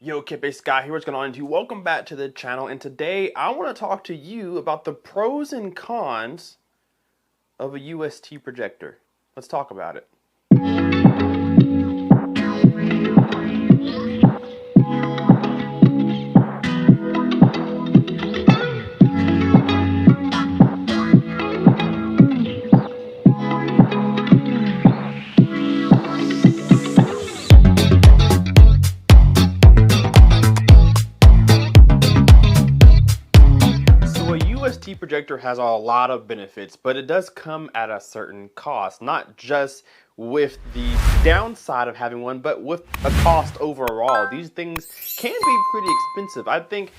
Yo, Kpaceguy here, what's going on YouTube? Welcome back to the channel, and today I want to talk to you about the pros and cons of a UST projector. Let's talk about it. UST projector has a lot of benefits, but it does come at a certain cost, not just with the downside of having one, but with a cost overall. These things can be pretty expensive. I think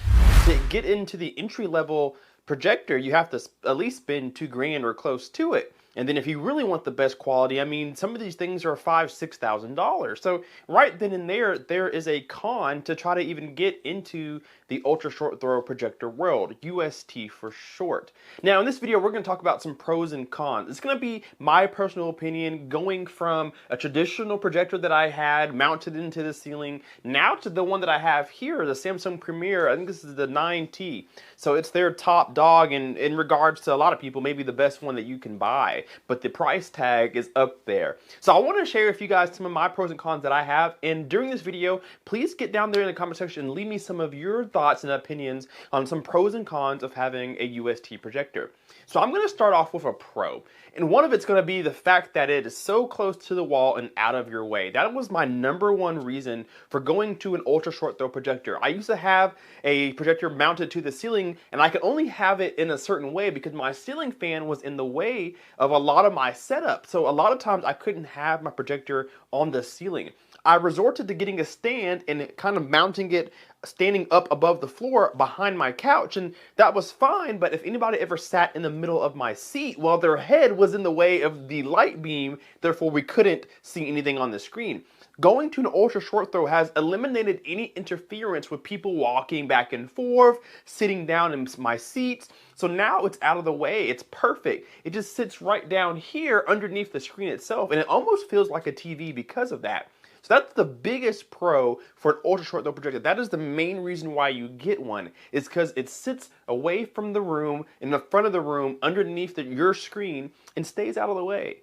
to get into the entry-level projector, you have to at least spend $2,000 or close to it. And then if you really want the best quality, I mean, some of these things are $5,000, $6,000. So right then and there is a con to try to even get into the ultra short throw projector world, UST for short. Now in this video, we're going to talk about some pros and cons. It's going to be my personal opinion going from a traditional projector that I had mounted into the ceiling now to the one that I have here, the Samsung Premier. I think this is the 9T. So it's their top dog, and in regards to a lot of people, maybe the best one that you can buy. But the price tag is up there. So I want to share with you guys some of my pros and cons that I have. And during this video, please get down there in the comment section and leave me some of your thoughts and opinions on some pros and cons of having a UST projector. So I'm going to start off with a pro. And one of it's going to be the fact that it is so close to the wall and out of your way. That was my #1 reason for going to an ultra short throw projector. I used to have a projector mounted to the ceiling, and I could only have it in a certain way because my ceiling fan was in the way of a lot of my setup. So a lot of times I couldn't have my projector on the ceiling. I resorted to getting a stand and kind of mounting it standing up above the floor behind my couch, and that was fine. But if anybody ever sat in the middle of my seat, well, their head was in the way of the light beam, therefore we couldn't see anything on the screen. Going to an ultra short throw has eliminated any interference with people walking back and forth, sitting down in my seats. So now it's out of the way. It's perfect. It just sits right down here underneath the screen itself, and it almost feels like a TV because of that. So that's the biggest pro for an ultra short throw projector. That is the main reason why you get one, is because it sits away from the room, in the front of the room, underneath your screen, and stays out of the way.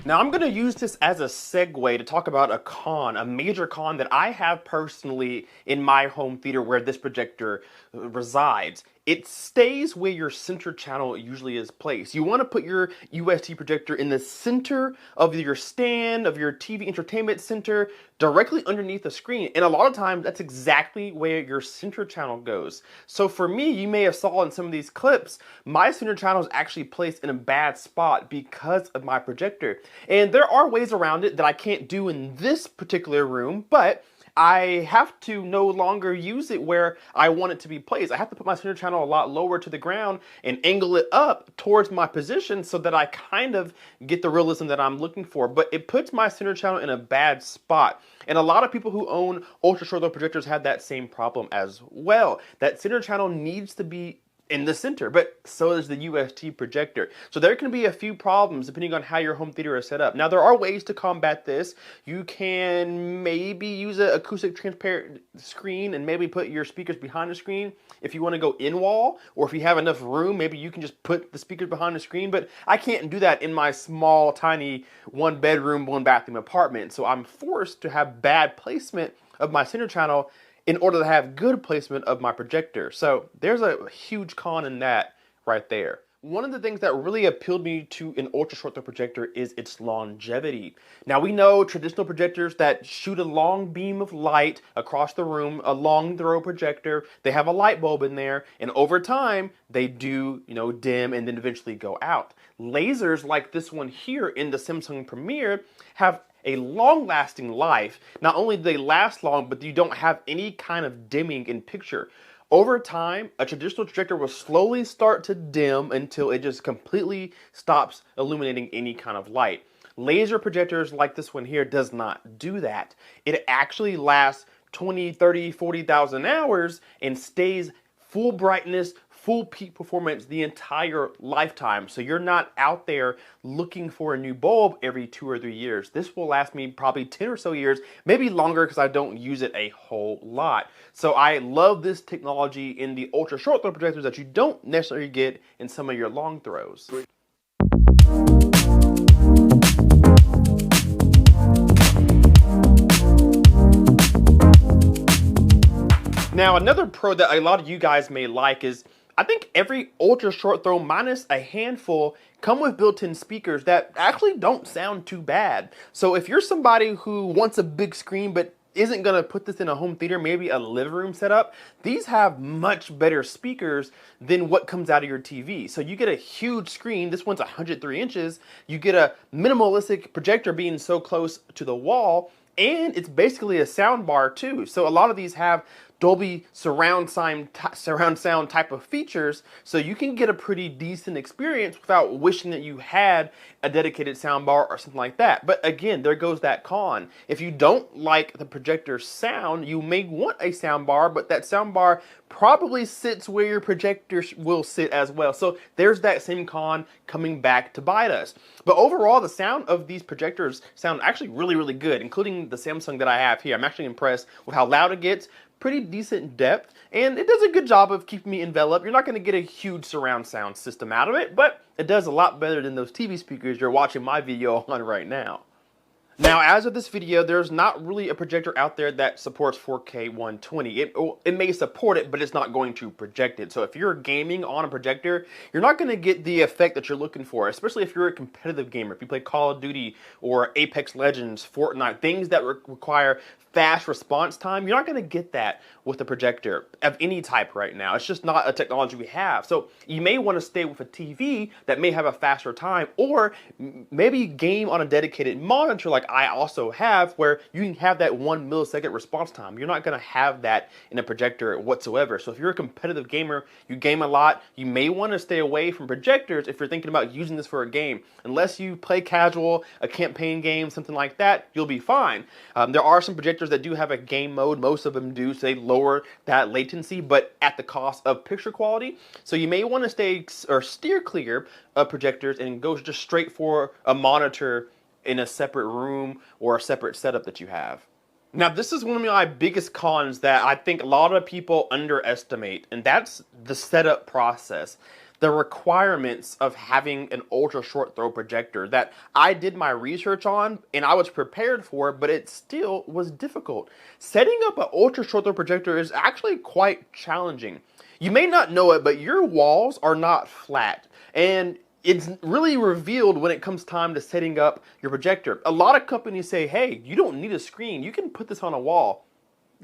Now I'm going to use this as a segue to talk about a major con that I have personally in my home theater where this projector resides. It stays where your center channel usually is placed. You want to put your UST projector in the center of your stand, of your TV entertainment center, directly underneath the screen. And a lot of times that's exactly where your center channel goes. So for me, you may have saw in some of these clips, my center channel is actually placed in a bad spot because of my projector. And there are ways around it that I can't do in this particular room, but I have to no longer use it where I want it to be placed. I have to put my center channel a lot lower to the ground and angle it up towards my position so that I kind of get the realism that I'm looking for. But it puts my center channel in a bad spot. And a lot of people who own ultra short throw projectors have that same problem as well. That center channel needs to be in the center, but so is the UST projector. So there can be a few problems depending on how your home theater is set up. Now there are ways to combat this. You can maybe use an acoustic transparent screen and maybe put your speakers behind the screen. If you want to go in wall, or if you have enough room, maybe you can just put the speakers behind the screen, but I can't do that in my small, tiny 1-bedroom, 1-bathroom apartment. So I'm forced to have bad placement of my center channel in order to have good placement of my projector. So there's a huge con in that right there. One of the things that really appealed me to an ultra short throw projector is its longevity. Now we know traditional projectors that shoot a long beam of light across the room, a long throw projector, they have a light bulb in there, and over time they do, dim and then eventually go out. Lasers like this one here in the Samsung Premier have a long-lasting life. Not only do they last long, but you don't have any kind of dimming in picture. Over time, a traditional projector will slowly start to dim until it just completely stops illuminating any kind of light. Laser projectors like this one here does not do that. It actually lasts 20, 30, 40,000 hours and stays full brightness, full peak performance the entire lifetime. So you're not out there looking for a new bulb every 2 or 3 years. This will last me probably 10 or so years, maybe longer because I don't use it a whole lot. So I love this technology in the ultra short throw projectors that you don't necessarily get in some of your long throws. Now, another pro that a lot of you guys may like is, I think every ultra short throw minus a handful come with built-in speakers that actually don't sound too bad. So if you're somebody who wants a big screen but isn't gonna put this in a home theater, maybe a living room setup, these have much better speakers than what comes out of your TV. So you get a huge screen, this one's 103 inches, you get a minimalistic projector being so close to the wall, and it's basically a sound bar too. So a lot of these have Dolby surround sound type of features, so you can get a pretty decent experience without wishing that you had a dedicated sound bar or something like that. But again, there goes that con. If you don't like the projector sound, you may want a sound bar, but that sound bar probably sits where your projector will sit as well. So there's that same con coming back to bite us. But overall, the sound of these projectors sound actually really, really good, including the Samsung that I have here. I'm actually impressed with how loud it gets. Pretty decent depth, and it does a good job of keeping me enveloped. You're not going to get a huge surround sound system out of it, but it does a lot better than those TV speakers you're watching my video on right now. Now, as of this video, there's not really a projector out there that supports 4K 120. It may support it, but it's not going to project it. So if you're gaming on a projector, you're not going to get the effect that you're looking for, especially if you're a competitive gamer. If you play Call of Duty or Apex Legends, Fortnite, things that require fast response time, you're not going to get that with a projector of any type right now. It's just not a technology we have. So you may want to stay with a TV that may have a faster time, or maybe game on a dedicated monitor like I also have, where you can have that 1 millisecond response time. You're not going to have that in a projector whatsoever. So if you're a competitive gamer, you game a lot, you may want to stay away from projectors if you're thinking about using this for a game. Unless you play casual, a campaign game, something like that, you'll be fine. There are some projectors that do have a game mode. Most of them do, so they lower that latency, but at the cost of picture quality. So you may want to stay or steer clear of projectors and go just straight for a monitor in a separate room or a separate setup that you have. Now, this is one of my biggest cons that I think a lot of people underestimate, and that's the setup process. The requirements of having an ultra short throw projector that I did my research on and I was prepared for, but it still was difficult. Setting up an ultra short throw projector is actually quite challenging. You may not know it, but your walls are not flat, and it's really revealed when it comes time to setting up your projector. A lot of companies say, hey, you don't need a screen, you can put this on a wall.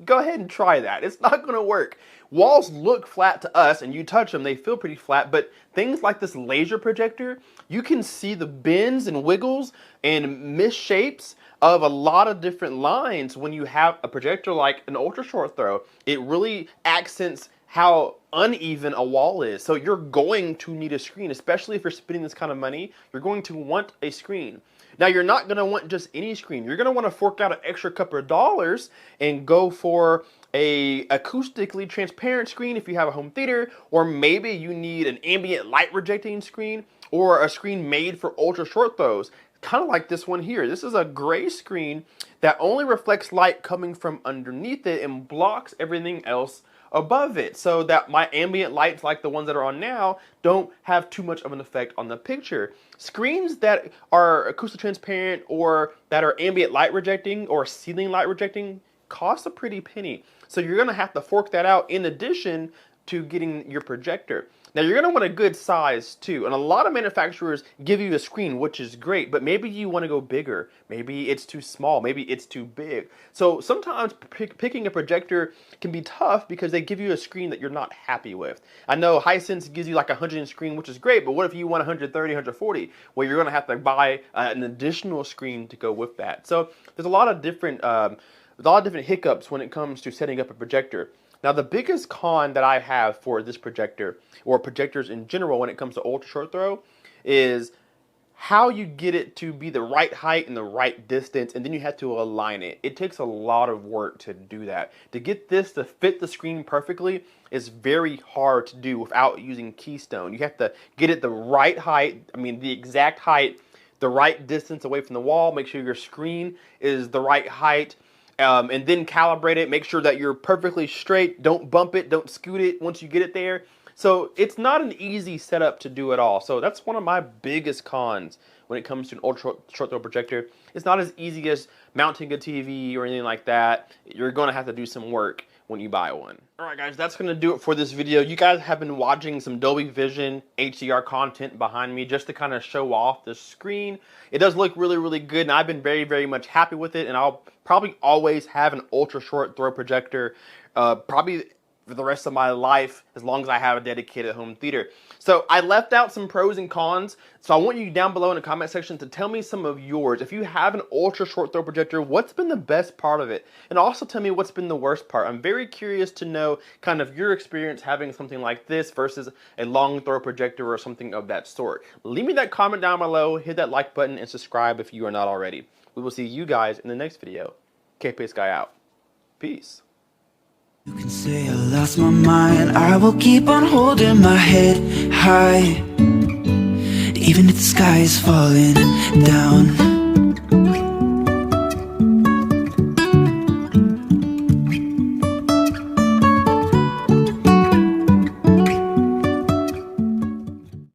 Go ahead and try that. It's not going to work. Walls look flat to us, and you touch them, they feel pretty flat, but things like this laser projector, you can see the bends and wiggles and misshapes of a lot of different lines when you have a projector like an ultra short throw. It really accents how uneven a wall is. So you're going to need a screen, especially if you're spending this kind of money. You're going to want a screen. Now, you're not going to want just any screen. You're going to want to fork out an extra couple of dollars and go for a acoustically transparent screen if you have a home theater, or maybe you need an ambient light rejecting screen or a screen made for ultra short throws. Kind of like this one here. This is a gray screen that only reflects light coming from underneath it and blocks everything else above it, so that my ambient lights, like the ones that are on now, don't have too much of an effect on the picture. Screens that are acoustic transparent or that are ambient light rejecting or ceiling light rejecting cost a pretty penny. So you're going to have to fork that out in addition to getting your projector. Now, you're going to want a good size too, and a lot of manufacturers give you a screen, which is great, but maybe you want to go bigger. Maybe it's too small, maybe it's too big. So sometimes picking a projector can be tough because they give you a screen that you're not happy with. I know Hisense gives you like a 100 inch screen, which is great, but what if you want 130, 140? Well, you're going to have to buy an additional screen to go with that. So there's a lot of different hiccups when it comes to setting up a projector. Now, the biggest con that I have for this projector, or projectors in general when it comes to ultra short throw, is how you get it to be the right height and the right distance, and then you have to align it. It takes a lot of work to do that. To get this to fit the screen perfectly is very hard to do without using keystone. You have to get it the right height, I mean the exact height, the right distance away from the wall, make sure your screen is the right height, and then calibrate it, make sure that you're perfectly straight, don't bump it, don't scoot it once you get it there. So it's not an easy setup to do at all. So that's one of my biggest cons when it comes to an ultra short throw projector. It's not as easy as mounting a TV or anything like that. You're gonna have to do some work when you buy one. All right guys, that's gonna do it for this video. You guys have been watching some Dolby Vision HDR content behind me just to kind of show off the screen. It does look really, really good, and I've been very, very much happy with it, and I'll probably always have an ultra short throw projector, probably for the rest of my life, as long as I have a dedicated home theater. So I left out some pros and cons, so I want you down below in the comment section to tell me some of yours. If you have an ultra short throw projector, what's been the best part of it? And also tell me what's been the worst part. I'm very curious to know kind of your experience having something like this versus a long throw projector or something of that sort. Leave me that comment down below, hit that like button, and subscribe if you are not already. We will see you guys in the next video. Kpaceguy out. Peace. You can say I lost my mind, I will keep on holding my head high, even if the sky is falling down.